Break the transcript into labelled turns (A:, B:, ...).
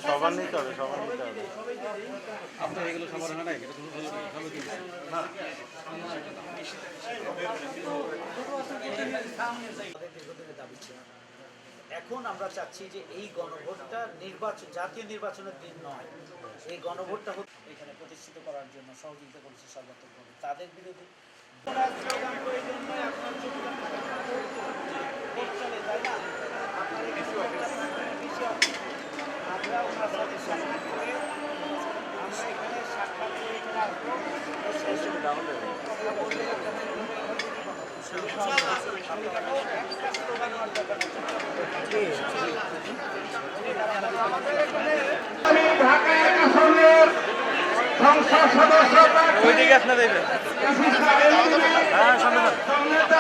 A: সবার নিতে হবে।
B: আপনার এগুলো সবার হয় না, এটা কোনো সবাই কি না
C: এখন আমরা চাচ্ছি যে এই গণভোটটা জাতীয় নির্বাচনের দিন নয়, এই গণভোটটা এখানে প্রতিষ্ঠিত করার জন্য সহযোগিতা করেছে সর্বাত্মকভাবে। তাদের বিরোধী আমরা ওনার সাথে সাক্ষাৎ করে আমরা এখানে সাক্ষাৎ করে এখানে আসবো।
D: আমি ঢাকা এক আসনের সংসদ সদস্য
A: ওইদিকে আপনার দেবেন। হ্যাঁ, সামনে
D: সংনেতা